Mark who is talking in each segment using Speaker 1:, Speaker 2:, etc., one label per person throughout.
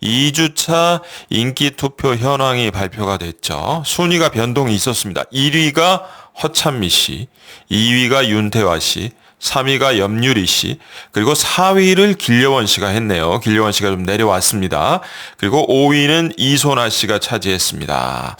Speaker 1: 2주차 인기투표 현황이 발표가 됐죠. 순위가 변동이 있었습니다. 1위가 허찬미 씨, 2위가 윤태화 씨, 3위가 염유리 씨, 그리고 4위를 길려원 씨가 했네요. 길려원 씨가 좀 내려왔습니다. 그리고 5위는 이소나 씨가 차지했습니다.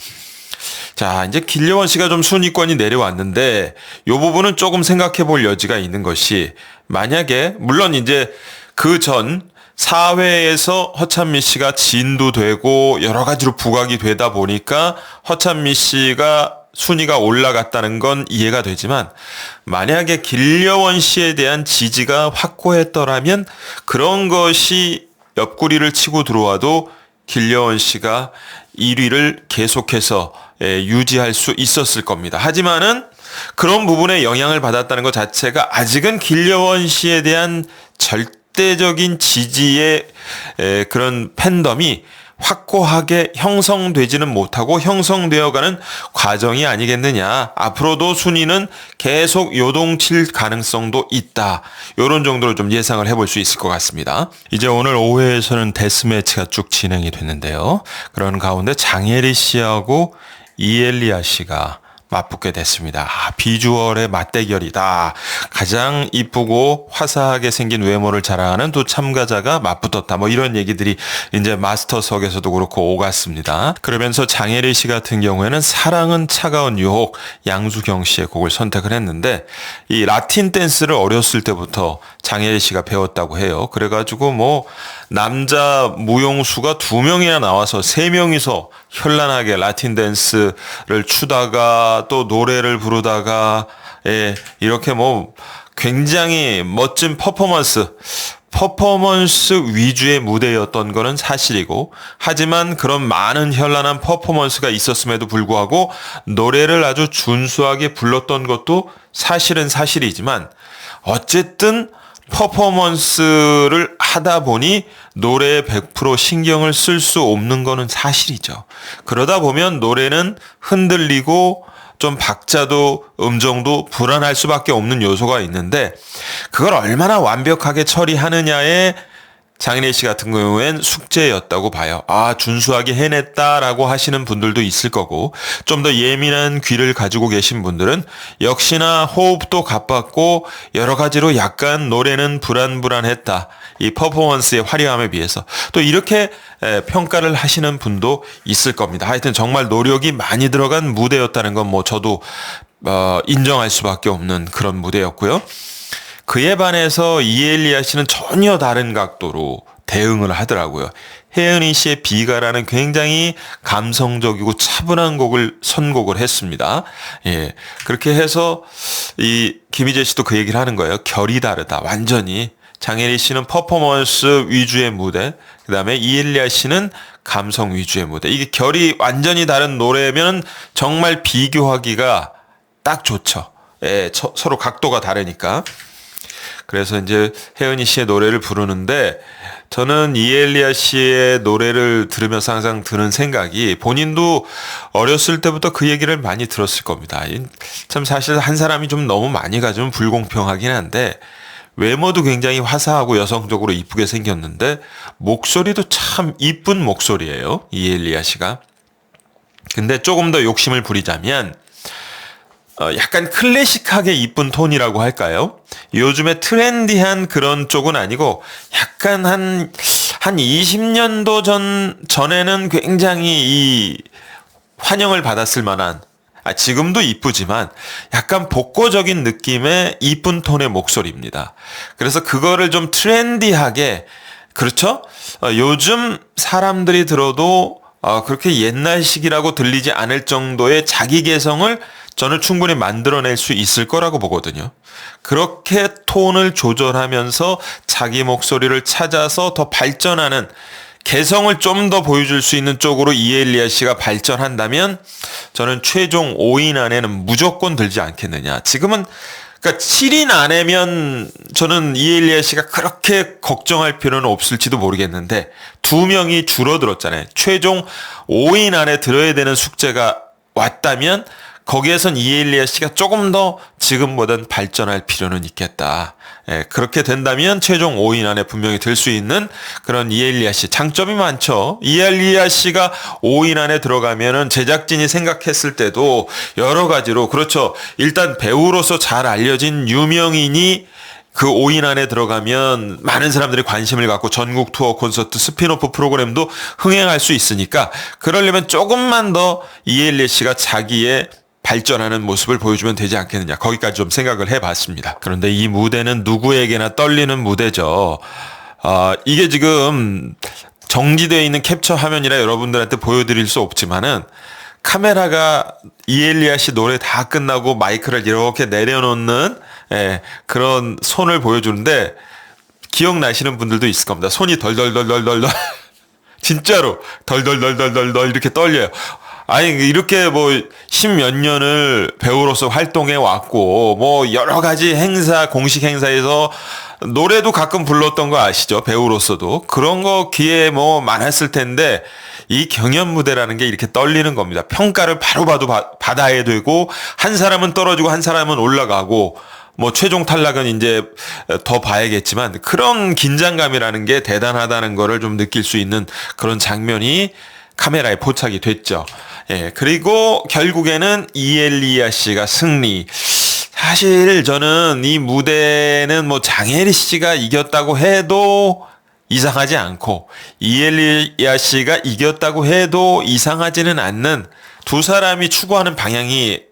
Speaker 1: 자, 이제 길려원 씨가 좀 순위권이 내려왔는데 이 부분은 조금 생각해 볼 여지가 있는 것이, 만약에 물론 이제 그 전 사회에서 허찬미 씨가 진두되고 여러 가지로 부각이 되다 보니까 허찬미 씨가 순위가 올라갔다는 건 이해가 되지만, 만약에 길려원 씨에 대한 지지가 확고했더라면 그런 것이 옆구리를 치고 들어와도 길려원 씨가 1위를 계속해서 유지할 수 있었을 겁니다. 하지만은 그런 부분에 영향을 받았다는 것 자체가 아직은 길려원 씨에 대한 절대적인 지지의 그런 팬덤이 확고하게 형성되지는 못하고 형성되어가는 과정이 아니겠느냐. 앞으로도 순위는 계속 요동칠 가능성도 있다. 이런 정도로 좀 예상을 해볼 수 있을 것 같습니다. 이제 오늘 오후에서는 데스매치가 쭉 진행이 됐는데요. 그런 가운데 장혜리 씨하고 이엘리아 씨가 맞붙게 됐습니다. 비주얼의 맞대결이다. 가장 이쁘고 화사하게 생긴 외모를 자랑하는 두 참가자가 맞붙었다. 뭐 이런 얘기들이 이제 마스터석에서도 그렇고 오갔습니다. 그러면서 장혜리 씨 같은 경우에는 사랑은 차가운 유혹, 양수경 씨의 곡을 선택을 했는데, 이 라틴 댄스를 어렸을 때부터 장혜리 씨가 배웠다고 해요. 그래가지고 뭐 남자 무용수가 2명이나 나와서 3명이서 현란하게 라틴 댄스를 추다가 또 노래를 부르다가, 이렇게 뭐 굉장히 멋진 퍼포먼스 위주의 무대였던 거는 사실이고, 하지만 그런 많은 현란한 퍼포먼스가 있었음에도 불구하고 노래를 아주 준수하게 불렀던 것도 사실은 사실이지만, 어쨌든 퍼포먼스를 하다 보니 노래에 100% 신경을 쓸 수 없는 거는 사실이죠. 그러다 보면 노래는 흔들리고 좀 박자도 음정도 불안할 수밖에 없는 요소가 있는데, 그걸 얼마나 완벽하게 처리하느냐에 장혜리 씨 같은 경우엔 숙제였다고 봐요. 준수하게 해냈다라고 하시는 분들도 있을 거고, 좀 더 예민한 귀를 가지고 계신 분들은 역시나 호흡도 가빴고 여러 가지로 약간 노래는 불안불안했다. 이 퍼포먼스의 화려함에 비해서 또 이렇게 평가를 하시는 분도 있을 겁니다. 하여튼 정말 노력이 많이 들어간 무대였다는 건 뭐 저도 인정할 수밖에 없는 그런 무대였고요. 그에 반해서 이엘리아 씨는 전혀 다른 각도로 대응을 하더라고요. 혜은이 씨의 비가라는 굉장히 감성적이고 차분한 곡을 선곡을 했습니다. 그렇게 해서 이 김희재 씨도 그 얘기를 하는 거예요. 결이 다르다. 완전히. 장혜리 씨는 퍼포먼스 위주의 무대, 그 다음에 이엘리아 씨는 감성 위주의 무대. 이게 결이 완전히 다른 노래면 정말 비교하기가 딱 좋죠. 서로 각도가 다르니까. 그래서 이제 혜은이 씨의 노래를 부르는데, 저는 이엘리아 씨의 노래를 들으면서 항상 드는 생각이, 본인도 어렸을 때부터 그 얘기를 많이 들었을 겁니다. 참 사실 한 사람이 좀 너무 많이 가지면 불공평하긴 한데, 외모도 굉장히 화사하고 여성적으로 이쁘게 생겼는데 목소리도 참 이쁜 목소리예요, 이엘리아 씨가. 근데 조금 더 욕심을 부리자면 약간 클래식하게 이쁜 톤이라고 할까요? 요즘에 트렌디한 그런 쪽은 아니고 약간 한 20년도 전에는 굉장히 이 환영을 받았을 만한, 지금도 이쁘지만 약간 복고적인 느낌의 이쁜 톤의 목소리입니다. 그래서 그거를 좀 트렌디하게, 그렇죠? 요즘 사람들이 들어도 그렇게 옛날식이라고 들리지 않을 정도의 자기 개성을 저는 충분히 만들어낼 수 있을 거라고 보거든요. 그렇게 톤을 조절하면서 자기 목소리를 찾아서 더 발전하는, 개성을 좀 더 보여줄 수 있는 쪽으로 이엘리아 씨가 발전한다면 저는 최종 5인 안에는 무조건 들지 않겠느냐. 지금은 그러니까 7인 안에면 저는 이엘리아 씨가 그렇게 걱정할 필요는 없을지도 모르겠는데, 2명이 줄어들었잖아요. 최종 5인 안에 들어야 되는 숙제가 왔다면 거기에선 이엘리야 씨가 조금 더 지금보단 발전할 필요는 있겠다. 예, 그렇게 된다면 최종 5인 안에 분명히 들 수 있는 그런 이엘리야 씨. 장점이 많죠. 이엘리야 씨가 5인 안에 들어가면은 제작진이 생각했을 때도 여러 가지로, 그렇죠. 일단 배우로서 잘 알려진 유명인이 그 5인 안에 들어가면 많은 사람들이 관심을 갖고 전국 투어 콘서트 스피노프 프로그램도 흥행할 수 있으니까, 그러려면 조금만 더 이엘리야 씨가 자기의 발전하는 모습을 보여주면 되지 않겠느냐. 거기까지 좀 생각을 해봤습니다. 그런데 이 무대는 누구에게나 떨리는 무대죠. 이게 지금 정지되어 있는 캡처 화면이라 여러분들한테 보여드릴 수 없지만은, 카메라가 이엘리야 씨 노래 다 끝나고 마이크를 이렇게 내려놓는 그런 손을 보여주는데, 기억나시는 분들도 있을 겁니다. 손이 덜덜덜덜덜 진짜로 덜덜덜덜덜 이렇게 떨려요. 아니, 이렇게 뭐, 십몇 년을 배우로서 활동해 왔고, 뭐, 여러 가지 행사, 공식 행사에서 노래도 가끔 불렀던 거 아시죠? 배우로서도. 그런 거 기회 뭐 많았을 텐데, 이 경연 무대라는 게 이렇게 떨리는 겁니다. 평가를 바로 받아야 되고, 한 사람은 떨어지고, 한 사람은 올라가고, 뭐, 최종 탈락은 이제 더 봐야겠지만, 그런 긴장감이라는 게 대단하다는 거를 좀 느낄 수 있는 그런 장면이 카메라에 포착이 됐죠. 예, 그리고 결국에는 이엘리야 씨가 승리. 사실 저는 이 무대는 뭐 장혜리 씨가 이겼다고 해도 이상하지 않고, 이엘리야 씨가 이겼다고 해도 이상하지는 않는, 두 사람이 추구하는 방향이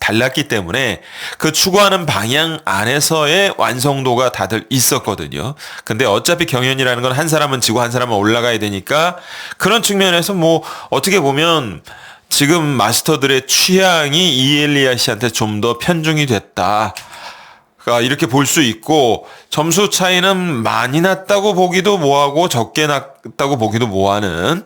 Speaker 1: 달랐기 때문에 그 추구하는 방향 안에서의 완성도가 다들 있었거든요. 근데 어차피 경연이라는 건 한 사람은 지고 한 사람은 올라가야 되니까, 그런 측면에서 뭐 어떻게 보면 지금 마스터들의 취향이 이엘리야 씨한테 좀 더 편중이 됐다, 이렇게 볼 수 있고, 점수 차이는 많이 났다고 보기도 뭐하고 적게 났다고 보기도 뭐하는,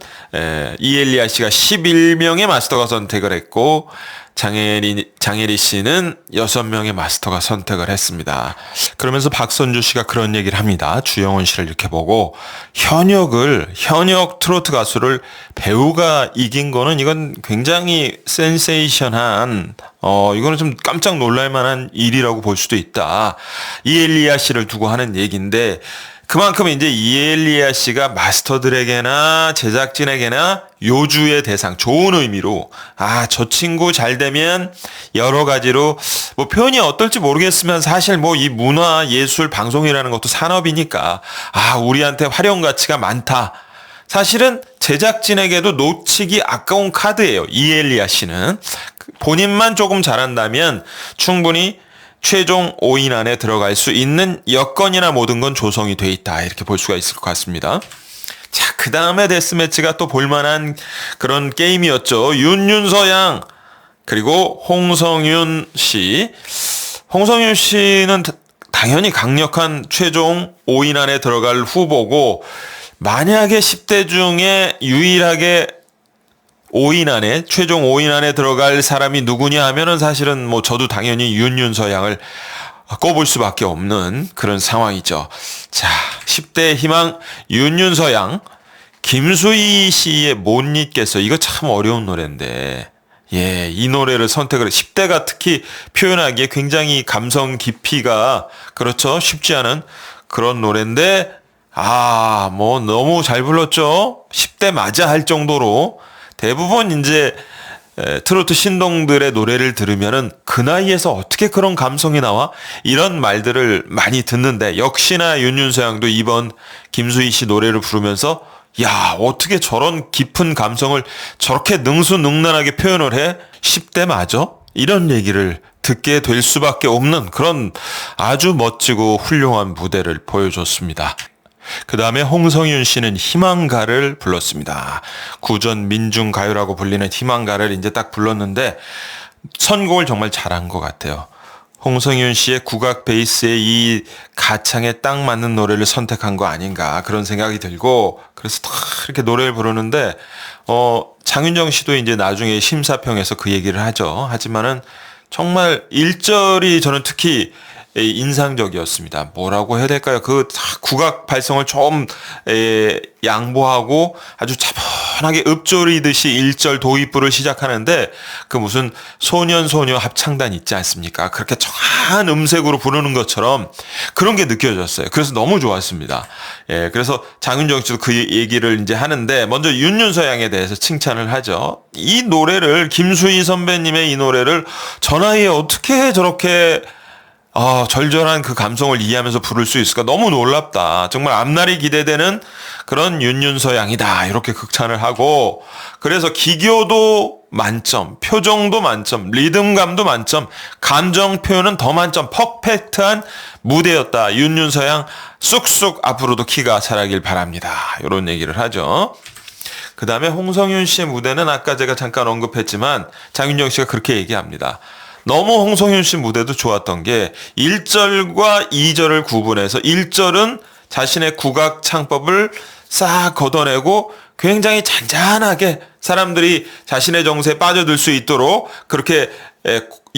Speaker 1: 이엘리야 씨가 11명의 마스터가 선택을 했고, 장혜리 씨는 6명의 마스터가 선택을 했습니다. 그러면서 박선주 씨가 그런 얘기를 합니다. 주영훈 씨를 이렇게 보고, 현역 트로트 가수를 배우가 이긴 거는 이건 굉장히 센세이션한, 이거는 좀 깜짝 놀랄 만한 일이라고 볼 수도 있다. 이엘리야 씨를 두고 하는 얘기인데, 그만큼 이제 이엘리야 씨가 마스터들에게나 제작진에게나 요주의 대상, 좋은 의미로, 저 친구 잘 되면 여러 가지로, 뭐 표현이 어떨지 모르겠으면 사실 뭐 이 문화, 예술, 방송이라는 것도 산업이니까, 우리한테 활용 가치가 많다. 사실은 제작진에게도 놓치기 아까운 카드예요. 이엘리야 씨는. 본인만 조금 잘한다면 충분히 최종 5인 안에 들어갈 수 있는 여건이나 모든 건 조성이 돼 있다, 이렇게 볼 수가 있을 것 같습니다. 자, 그 다음에 데스매치가 또 볼만한 그런 게임이었죠. 윤윤서양 그리고 홍성윤 씨. 홍성윤 씨는 당연히 강력한 최종 5인 안에 들어갈 후보고, 만약에 10대 중에 유일하게 5인 안에, 최종 5인 안에 들어갈 사람이 누구냐 하면은 사실은 뭐 저도 당연히 윤윤서양을 꼽을 수밖에 없는 그런 상황이죠. 자, 10대 희망 윤윤서양, 김수희 씨의 못 잊겠어. 이거 참 어려운 노래인데, 이 노래를 선택을, 10대가 특히 표현하기에 굉장히 감성 깊이가, 그렇죠, 쉽지 않은 그런 노래인데, 뭐 너무 잘 불렀죠. 10대 맞아 할 정도로. 대부분 이제 트로트 신동들의 노래를 들으면은 그 나이에서 어떻게 그런 감성이 나와? 이런 말들을 많이 듣는데, 역시나 윤윤서양도 이번 김수희 씨 노래를 부르면서, 야, 어떻게 저런 깊은 감성을 저렇게 능수능란하게 표현을 해? 10대 맞아? 이런 얘기를 듣게 될 수밖에 없는 그런 아주 멋지고 훌륭한 무대를 보여줬습니다. 그 다음에 홍성윤 씨는 희망가를 불렀습니다. 구전 민중가요라고 불리는 희망가를 이제 딱 불렀는데, 선곡을 정말 잘한 것 같아요. 홍성윤 씨의 국악 베이스의 이 가창에 딱 맞는 노래를 선택한 거 아닌가, 그런 생각이 들고, 그래서 딱 이렇게 노래를 부르는데, 장윤정 씨도 이제 나중에 심사평에서 그 얘기를 하죠. 하지만은 정말 1절이 저는 특히 인상적이었습니다. 뭐라고 해야 될까요? 그 국악 발성을 좀 양보하고 아주 차분한 시원하게 읊조리듯이 1절 도입부를 시작하는데 그 무슨 소년소녀 합창단 있지 않습니까? 그렇게 청아한 음색으로 부르는 것처럼 그런 게 느껴졌어요. 그래서 너무 좋았습니다. 예, 그래서 장윤정 씨도 그 얘기를 이제 하는데 먼저 윤윤서 양에 대해서 칭찬을 하죠. 이 노래를 김수희 선배님의 이 노래를 저 나이에 어떻게 저렇게 절절한 그 감성을 이해하면서 부를 수 있을까? 너무 놀랍다. 정말 앞날이 기대되는 그런 윤윤서 양이다. 이렇게 극찬을 하고, 그래서 기교도 만점, 표정도 만점, 리듬감도 만점, 감정 표현은 더 만점, 퍼펙트한 무대였다. 윤윤서 양 쑥쑥 앞으로도 키가 자라길 바랍니다. 이런 얘기를 하죠. 그 다음에 홍성윤 씨의 무대는 아까 제가 잠깐 언급했지만 장윤정 씨가 그렇게 얘기합니다. 너무 홍성윤 씨 무대도 좋았던 게 1절과 2절을 구분해서 1절은 자신의 국악 창법을 싹 걷어내고 굉장히 잔잔하게 사람들이 자신의 정세에 빠져들 수 있도록 그렇게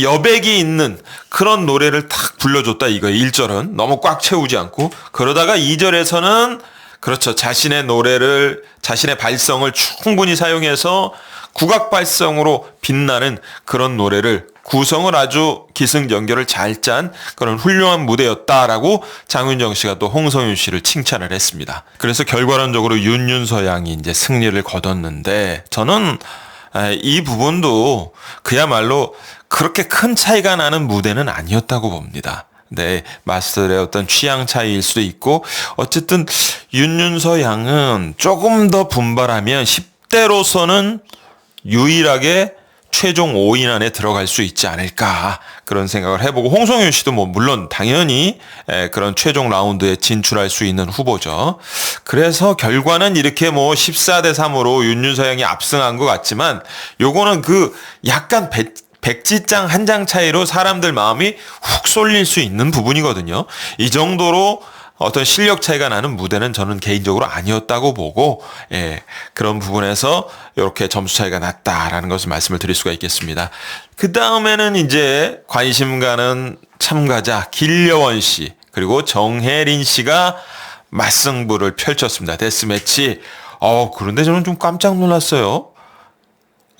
Speaker 1: 여백이 있는 그런 노래를 탁 불러줬다 이거예요. 1절은 너무 꽉 채우지 않고, 그러다가 2절에서는 그렇죠. 자신의 노래를, 자신의 발성을 충분히 사용해서 국악 발성으로 빛나는 그런 노래를, 구성을 아주 기승전결을 잘 짠 그런 훌륭한 무대였다라고 장윤정 씨가 또 홍성윤 씨를 칭찬을 했습니다. 그래서 결과론적으로 윤윤서 양이 이제 승리를 거뒀는데, 저는 이 부분도 그야말로 그렇게 큰 차이가 나는 무대는 아니었다고 봅니다. 네, 마스터의 어떤 취향 차이일 수도 있고, 어쨌든 윤윤서 양은 조금 더 분발하면 10대로서는 유일하게 최종 5인 안에 들어갈 수 있지 않을까, 그런 생각을 해보고, 홍성윤 씨도 뭐 물론 당연히 그런 최종 라운드에 진출할 수 있는 후보죠. 그래서 결과는 이렇게 뭐 14대 3으로 윤윤서 양이 압승한 것 같지만, 요거는 그 약간 백지장 한 장 차이로 사람들 마음이 훅 쏠릴 수 있는 부분이거든요. 이 정도로 어떤 실력 차이가 나는 무대는 저는 개인적으로 아니었다고 보고, 그런 부분에서 이렇게 점수 차이가 났다라는 것을 말씀을 드릴 수가 있겠습니다. 그 다음에는 이제 관심 가는 참가자 길려원 씨 그리고 정혜린 씨가 맞승부를 펼쳤습니다. 데스매치. 그런데 저는 좀 깜짝 놀랐어요.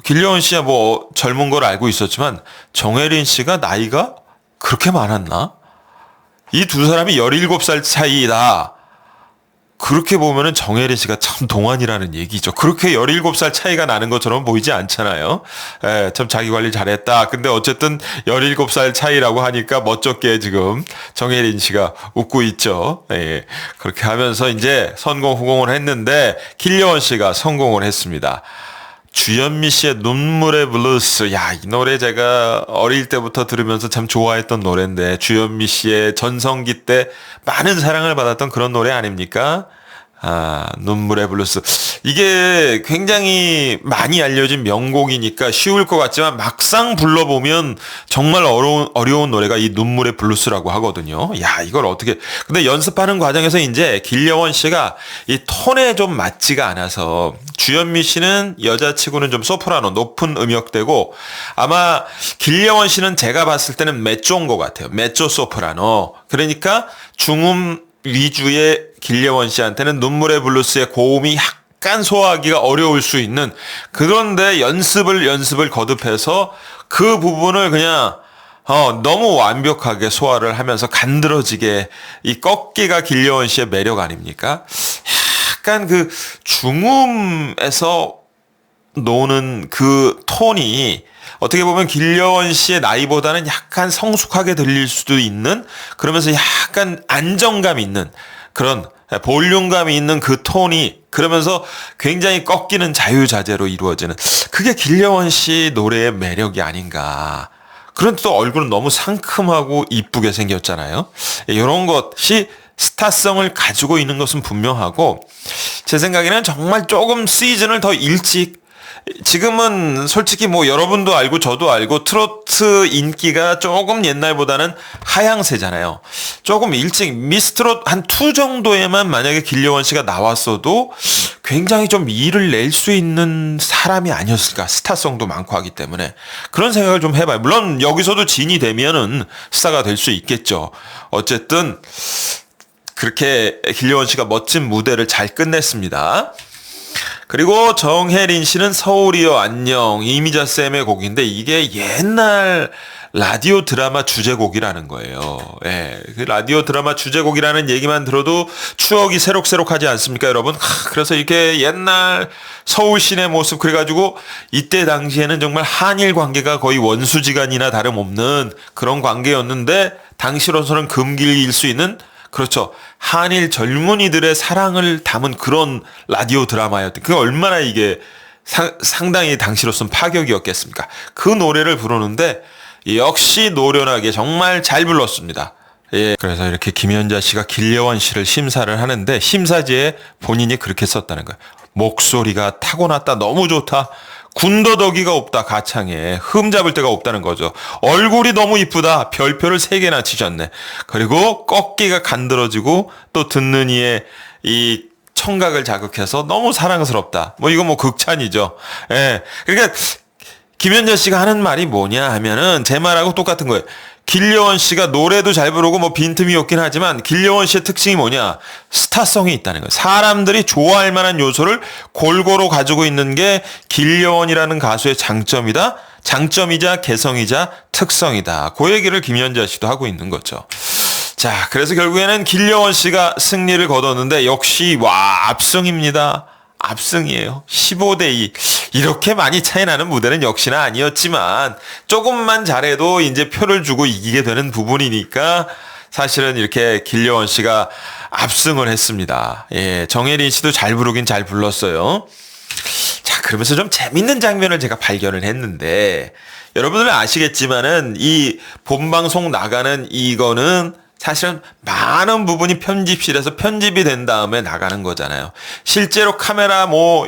Speaker 1: 길려원 씨야 뭐 젊은 걸 알고 있었지만 정혜린 씨가 나이가 그렇게 많았나? 이 두 사람이 17살 차이다. 그렇게 보면은 정혜린 씨가 참 동안이라는 얘기죠. 그렇게 17살 차이가 나는 것처럼 보이지 않잖아요. 참 자기 관리 잘했다. 근데 어쨌든 17살 차이라고 하니까 멋쩍게 지금 정혜린 씨가 웃고 있죠. 그렇게 하면서 이제 선공 후공을 했는데 길려원 씨가 성공을 했습니다. 주현미 씨의 눈물의 블루스. 야, 이 노래 제가 어릴 때부터 들으면서 참 좋아했던 노래인데, 주현미 씨의 전성기 때 많은 사랑을 받았던 그런 노래 아닙니까? 눈물의 블루스. 이게 굉장히 많이 알려진 명곡이니까 쉬울 것 같지만 막상 불러보면 정말 어려운 노래가 이 눈물의 블루스라고 하거든요. 야, 이걸 어떻게. 근데 연습하는 과정에서 이제 길려원 씨가 이 톤에 좀 맞지가 않아서, 주현미 씨는 여자치고는 좀 소프라노, 높은 음역대고, 아마 길려원 씨는 제가 봤을 때는 메쪼인 것 같아요. 메쪼 소프라노. 그러니까 중음 위주의 길려원 씨한테는 눈물의 블루스의 고음이 약간 소화하기가 어려울 수 있는, 그런데 연습을 거듭해서 그 부분을 그냥 너무 완벽하게 소화를 하면서 간드러지게, 이 꺾기가 길려원 씨의 매력 아닙니까? 약간 그 중음에서 노는 그 톤이 어떻게 보면 길려원 씨의 나이보다는 약간 성숙하게 들릴 수도 있는, 그러면서 약간 안정감 있는 그런 볼륨감이 있는 그 톤이, 그러면서 굉장히 꺾이는 자유자재로 이루어지는, 그게 길려원 씨 노래의 매력이 아닌가. 그런데 또 얼굴은 너무 상큼하고 이쁘게 생겼잖아요. 이런 것이 스타성을 가지고 있는 것은 분명하고, 제 생각에는 정말 조금 시즌을 더 일찍, 지금은 솔직히 뭐 여러분도 알고 저도 알고 트로트 인기가 조금 옛날보다는 하향세잖아요. 조금 일찍 미스트롯 한 2 정도에만 만약에 길려원 씨가 나왔어도 굉장히 좀 일을 낼 수 있는 사람이 아니었을까. 스타성도 많고 하기 때문에 그런 생각을 좀 해봐요. 물론 여기서도 진이 되면은 스타가 될 수 있겠죠. 어쨌든 그렇게 길려원 씨가 멋진 무대를 잘 끝냈습니다. 그리고 정혜린 씨는 서울이여 안녕, 이미자 쌤의 곡인데 이게 옛날 라디오 드라마 주제곡이라는 거예요. 예, 그 라디오 드라마 주제곡이라는 얘기만 들어도 추억이 새록새록하지 않습니까, 여러분? 그래서 이렇게 옛날 서울 시내 모습 그래가지고 이때 당시에는 정말 한일 관계가 거의 원수지간이나 다름없는 그런 관계였는데 당시로서는 금기일 수 있는, 그렇죠, 한일 젊은이들의 사랑을 담은 그런 라디오 드라마였대. 그게 얼마나 이게 상당히 당시로서는 파격이었겠습니까? 그 노래를 부르는데 역시 노련하게 정말 잘 불렀습니다. 예. 그래서 이렇게 김연자 씨가 길려원 씨를 심사를 하는데 심사지에 본인이 그렇게 썼다는 거예요. 목소리가 타고났다. 너무 좋다. 군더더기가 없다. 가창에 흠 잡을 데가 없다는 거죠. 얼굴이 너무 이쁘다. 별표를 3개나 치셨네. 그리고 꺾기가 간드러지고 또 듣는 이의 이 청각을 자극해서 너무 사랑스럽다. 뭐 이거 뭐 극찬이죠. 예. 그러니까 김연자 씨가 하는 말이 뭐냐 하면은 제 말하고 똑같은 거예요. 길려원 씨가 노래도 잘 부르고 뭐 빈틈이 없긴 하지만 길려원 씨의 특징이 뭐냐? 스타성이 있다는 거예요. 사람들이 좋아할 만한 요소를 골고루 가지고 있는 게 길려원이라는 가수의 장점이다. 장점이자 개성이자 특성이다. 그 얘기를 김연자 씨도 하고 있는 거죠. 자, 그래서 결국에는 길려원 씨가 승리를 거뒀는데 역시 와, 압승입니다. 압승이에요. 15대2. 이렇게 많이 차이 나는 무대는 역시나 아니었지만 조금만 잘해도 이제 표를 주고 이기게 되는 부분이니까 사실은 이렇게 길려원 씨가 압승을 했습니다. 예, 정혜린 씨도 잘 부르긴 잘 불렀어요. 자, 그러면서 좀 재밌는 장면을 제가 발견을 했는데 여러분들은 아시겠지만은 이 본방송 나가는 이거는 사실은 많은 부분이 편집실에서 편집이 된 다음에 나가는 거잖아요. 실제로 카메라 뭐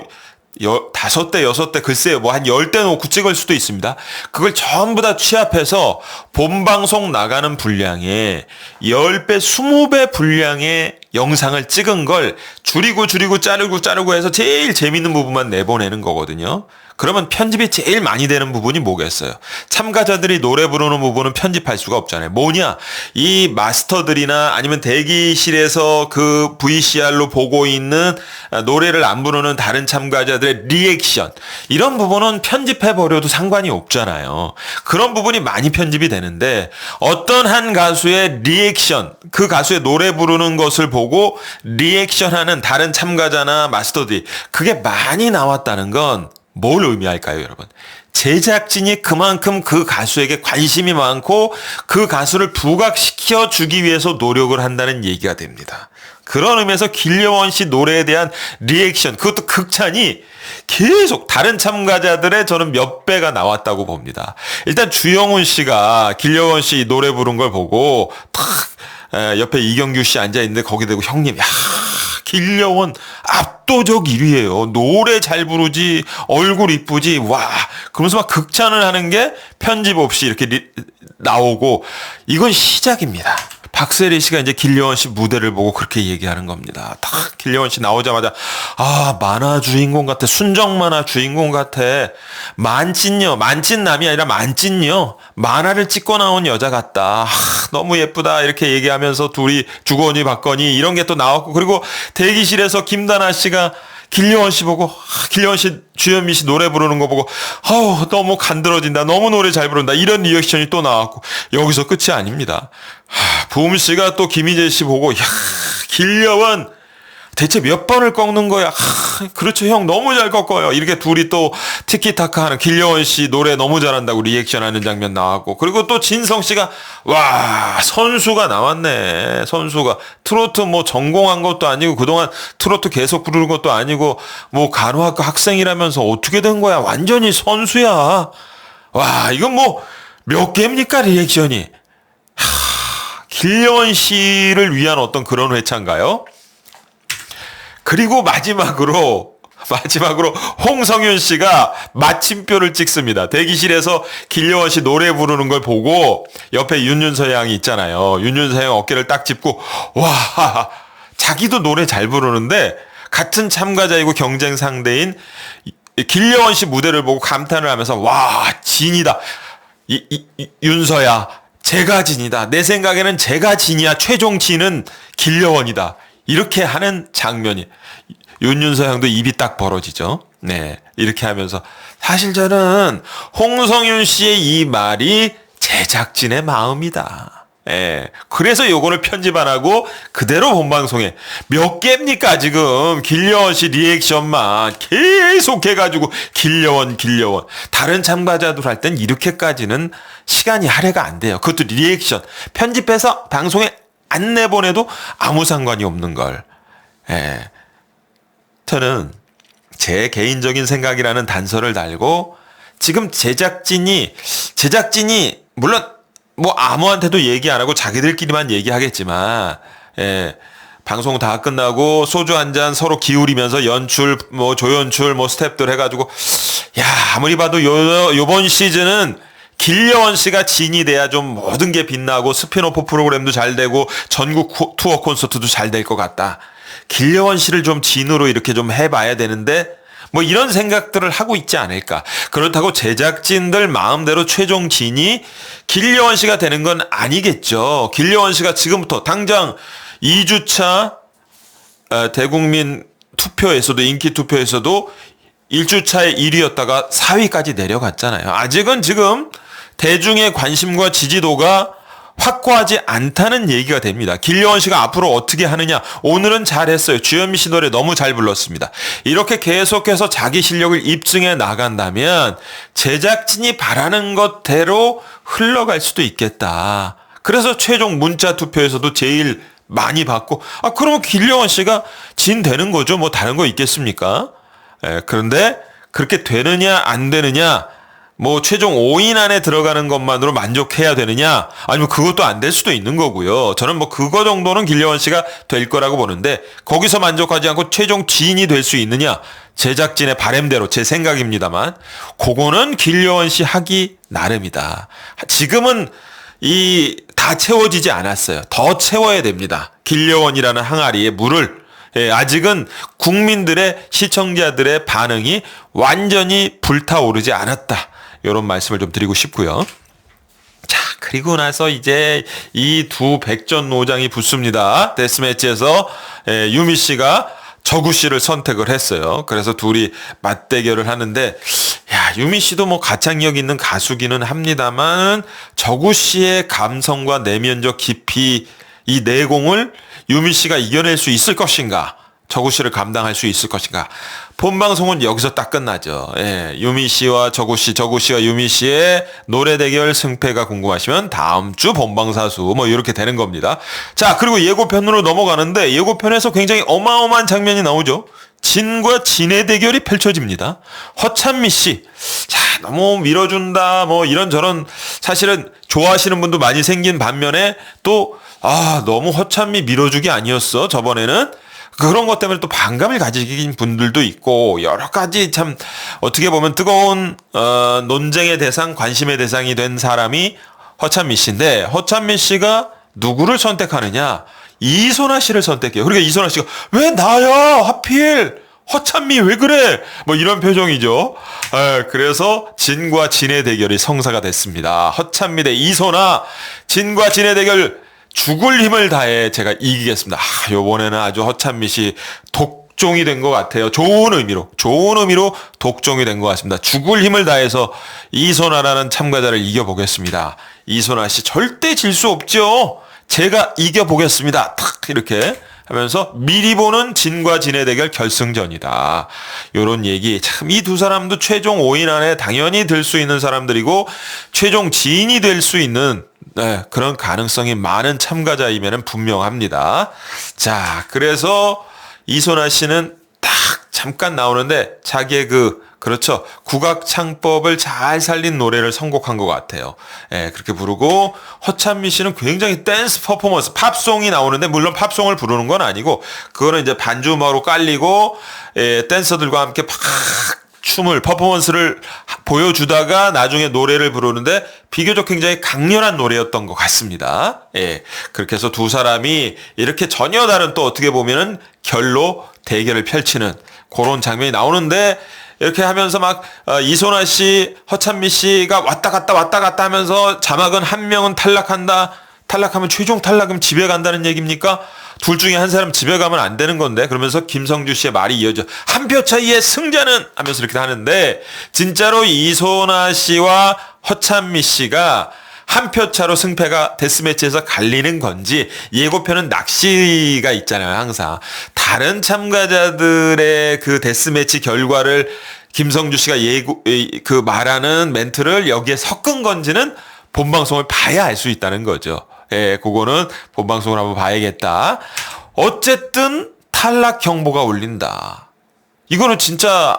Speaker 1: 5대, 6대, 글쎄요, 뭐 한 10대 놓고 찍을 수도 있습니다. 그걸 전부 다 취합해서 본방송 나가는 분량에 10배, 20배 분량의 영상을 찍은 걸 줄이고 자르고 해서 제일 재밌는 부분만 내보내는 거거든요. 그러면 편집이 제일 많이 되는 부분이 뭐겠어요? 참가자들이 노래 부르는 부분은 편집할 수가 없잖아요. 뭐냐? 이 마스터들이나 아니면 대기실에서 그 VCR로 보고 있는 노래를 안 부르는 다른 참가자들의 리액션. 이런 부분은 편집해버려도 상관이 없잖아요. 그런 부분이 많이 편집이 되는데 어떤 한 가수의 리액션, 그 가수의 노래 부르는 것을 보고 리액션하는 다른 참가자나 마스터들이 그게 많이 나왔다는 건 뭘 의미할까요, 여러분? 제작진이 그만큼 그 가수에게 관심이 많고 그 가수를 부각시켜 주기 위해서 노력을 한다는 얘기가 됩니다. 그런 의미에서 길려원 씨 노래에 대한 리액션, 그것도 극찬이 계속 다른 참가자들의 저는 몇 배가 나왔다고 봅니다. 일단 주영훈 씨가 길려원 씨 노래 부른 걸 보고 탁 옆에 이경규 씨 앉아있는데 거기 대고 형님, 야, 길려원 압도적 1위예요. 노래 잘 부르지, 얼굴 이쁘지, 와. 그러면서 막 극찬을 하는 게 편집 없이 이렇게 나오고, 이건 시작입니다. 박세리 씨가 이제 길려원 씨 무대를 보고 그렇게 얘기하는 겁니다. 딱 길려원 씨 나오자마자 아, 만화 주인공 같아. 순정 만화 주인공 같아. 만찢녀, 만찢남이 아니라 만찢녀. 만화를 찍고 나온 여자 같다. 아, 너무 예쁘다. 이렇게 얘기하면서 둘이 주거니 받거니 이런 게 또 나왔고, 그리고 대기실에서 김다나 씨가 길려원 씨 보고, 길려원 씨, 주현미 씨 노래 부르는 거 보고, 아우, 너무 간드러진다. 너무 노래 잘 부른다. 이런 리액션이 또 나왔고, 여기서 끝이 아닙니다. 부음 씨가 또 김희재 씨 보고, 야, 길려원, 대체 몇 번을 꺾는 거야? 그렇죠, 형. 너무 잘 꺾어요. 이렇게 둘이 또 티키타카 하는, 길려원 씨 노래 너무 잘한다고 리액션 하는 장면 나왔고, 그리고 또 진성 씨가, 와, 선수가 나왔네. 선수가. 트로트 뭐 전공한 것도 아니고, 그동안 트로트 계속 부르는 것도 아니고, 뭐 간호학과 학생이라면서 어떻게 된 거야? 완전히 선수야. 와, 이건 뭐 몇 개입니까, 리액션이? 길려원 씨를 위한 어떤 그런 회차인가요? 그리고 마지막으로 홍성윤 씨가 마침표를 찍습니다. 대기실에서 길려원 씨 노래 부르는 걸 보고 옆에 윤윤서 양이 있잖아요. 윤윤서 양 어깨를 딱 짚고, 와, 자기도 노래 잘 부르는데 같은 참가자이고 경쟁 상대인 길려원 씨 무대를 보고 감탄을 하면서, 와, 진이다. 윤서야, 제가 진이다. 내 생각에는 제가 진이야. 최종 진은 길려원이다. 이렇게 하는 장면이, 윤윤서 형도 입이 딱 벌어지죠. 네. 이렇게 하면서 사실 저는 홍성윤 씨의 이 말이 제작진의 마음이다. 예. 그래서 요거를 편집 안 하고 그대로 본방송에 몇 개입니까 지금 길려원 씨 리액션만 계속 해가지고 길려원. 다른 참가자들 할 땐 이렇게까지는 시간이 할애가 안 돼요. 그것도 리액션 편집해서 방송에 안 내보내도 아무 상관이 없는 걸. 예. 저는 제 개인적인 생각이라는 단서를 달고 지금 제작진이 물론 뭐 아무한테도 얘기 안 하고 자기들끼리만 얘기하겠지만, 예, 방송 다 끝나고 소주 한 잔 서로 기울이면서 연출, 뭐 조연출, 뭐 스태프들 해가지고, 야, 아무리 봐도 요번 시즌은 길려원 씨가 진이 돼야 좀 모든 게 빛나고 스피노프 프로그램도 잘 되고 전국 투어 콘서트도 잘 될 것 같다. 길려원 씨를 좀 진으로 이렇게 좀 해봐야 되는데, 뭐 이런 생각들을 하고 있지 않을까. 그렇다고 제작진들 마음대로 최종 진이 길려원 씨가 되는 건 아니겠죠. 길려원 씨가 지금부터 당장 2주차 대국민 투표에서도 인기 투표에서도 1주차에 1위였다가 4위까지 내려갔잖아요. 아직은 지금 대중의 관심과 지지도가 확고하지 않다는 얘기가 됩니다. 길려원 씨가 앞으로 어떻게 하느냐. 오늘은 잘했어요. 주현미 씨 노래 너무 잘 불렀습니다. 이렇게 계속해서 자기 실력을 입증해 나간다면 제작진이 바라는 것대로 흘러갈 수도 있겠다. 그래서 최종 문자 투표에서도 제일 많이 받고 그러면 길려원 씨가 진 되는 거죠. 뭐 다른 거 있겠습니까? 그런데 그렇게 되느냐 안 되느냐 뭐 최종 5인 안에 들어가는 것만으로 만족해야 되느냐 아니면 그것도 안 될 수도 있는 거고요. 저는 뭐 그거 정도는 길려원 씨가 될 거라고 보는데 거기서 만족하지 않고 최종 지인이 될 수 있느냐 제작진의 바램대로 제 생각입니다만 그거는 길려원 씨 하기 나름이다. 지금은 다 채워지지 않았어요. 더 채워야 됩니다. 길려원이라는 항아리에 물을 아직은 국민들의 시청자들의 반응이 완전히 불타오르지 않았다. 이런 말씀을 좀 드리고 싶고요. 자, 그리고 나서 이제 이 두 백전노장이 붙습니다. 데스매치에서 유미 씨가 저구 씨를 선택을 했어요. 그래서 둘이 맞대결을 하는데 유미 씨도 뭐 가창력 있는 가수기는 합니다만 저구 씨의 감성과 내면적 깊이 이 내공을 유미 씨가 이겨낼 수 있을 것인가? 저구 씨를 감당할 수 있을 것인가? 본방송은 여기서 딱 끝나죠. 유미 씨와 저구 씨와 유미 씨의 노래 대결 승패가 궁금하시면 다음 주 본방사수 뭐 이렇게 되는 겁니다. 자, 그리고 예고편으로 넘어가는데 예고편에서 굉장히 어마어마한 장면이 나오죠. 진과 진의 대결이 펼쳐집니다. 허찬미 씨. 자, 너무 밀어준다. 뭐 이런저런 사실은 좋아하시는 분도 많이 생긴 반면에 또 너무 허찬미 밀어주기 아니었어. 저번에는. 그런 것 때문에 또 반감을 가지신 분들도 있고 여러 가지 참 어떻게 보면 뜨거운 논쟁의 대상, 관심의 대상이 된 사람이 허찬미 씨인데 허찬미 씨가 누구를 선택하느냐? 이소나 씨를 선택해요. 그러니까 이소나 씨가 왜 나야? 하필 허찬미 왜 그래? 뭐 이런 표정이죠. 그래서 진과 진의 대결이 성사가 됐습니다. 허찬미 대 이소나, 진과 진의 대결 죽을 힘을 다해 제가 이기겠습니다. 요번에는 아주 허찬미 씨 독종이 된 것 같아요. 좋은 의미로 독종이 된 것 같습니다. 죽을 힘을 다해서 이소나라는 참가자를 이겨보겠습니다. 이소나 씨 절대 질 수 없죠. 제가 이겨보겠습니다. 탁 이렇게 하면서 미리 보는 진과 진의 대결 결승전이다. 요런 얘기. 참 이 두 사람도 최종 5인 안에 당연히 들 수 있는 사람들이고 최종 지인이 될 수 있는 그런 가능성이 많은 참가자임에는 분명합니다. 자, 그래서 이소나 씨는 딱 잠깐 나오는데 자기의 그렇죠. 국악 창법을 잘 살린 노래를 선곡한 것 같아요. 그렇게 부르고 허찬미 씨는 굉장히 댄스 퍼포먼스, 팝송이 나오는데 물론 팝송을 부르는 건 아니고 그거는 이제 반주 음악으로 깔리고 댄서들과 함께 팍 춤을 퍼포먼스를 보여주다가 나중에 노래를 부르는데 비교적 굉장히 강렬한 노래였던 것 같습니다. 그렇게 해서 두 사람이 이렇게 전혀 다른 또 어떻게 보면은 결로 대결을 펼치는 그런 장면이 나오는데 이렇게 하면서 막 이소나 씨, 허찬미 씨가 왔다 갔다 하면서 자막은 한 명은 탈락한다. 탈락하면 최종 탈락이면 집에 간다는 얘기입니까? 둘 중에 한 사람 집에 가면 안 되는 건데, 그러면서 김성주 씨의 말이 이어져 한 표 차이의 승자는 하면서 이렇게 하는데, 진짜로 이소나 씨와 허찬미 씨가 한 표 차로 승패가 데스매치에서 갈리는 건지, 예고편은 낚시가 있잖아요, 항상. 다른 참가자들의 그 데스매치 결과를 김성주 씨가 말하는 멘트를 여기에 섞은 건지는 본방송을 봐야 알 수 있다는 거죠. 예, 그거는 본방송을 한번 봐야겠다. 어쨌든 탈락 경보가 울린다. 이거는 진짜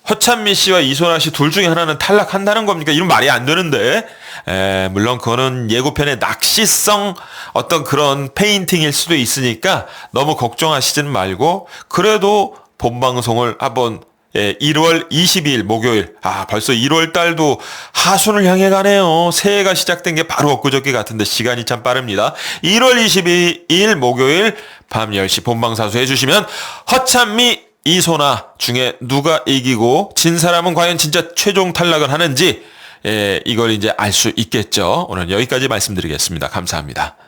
Speaker 1: 허찬미 씨와 이소나 씨 둘 중에 하나는 탈락한다는 겁니까? 이런 말이 안 되는데. 물론 그거는 예고편의 낚시성 어떤 그런 페인팅일 수도 있으니까 너무 걱정하시진 말고, 그래도 본방송을 한번 1월 22일 목요일. 벌써 1월 달도 하순을 향해 가네요. 새해가 시작된 게 바로 엊그저께 같은데 시간이 참 빠릅니다. 1월 22일 목요일 밤 10시 본방사수 해주시면 허찬미, 이소나 중에 누가 이기고 진 사람은 과연 진짜 최종 탈락을 하는지 이걸 이제 알 수 있겠죠. 오늘 여기까지 말씀드리겠습니다. 감사합니다.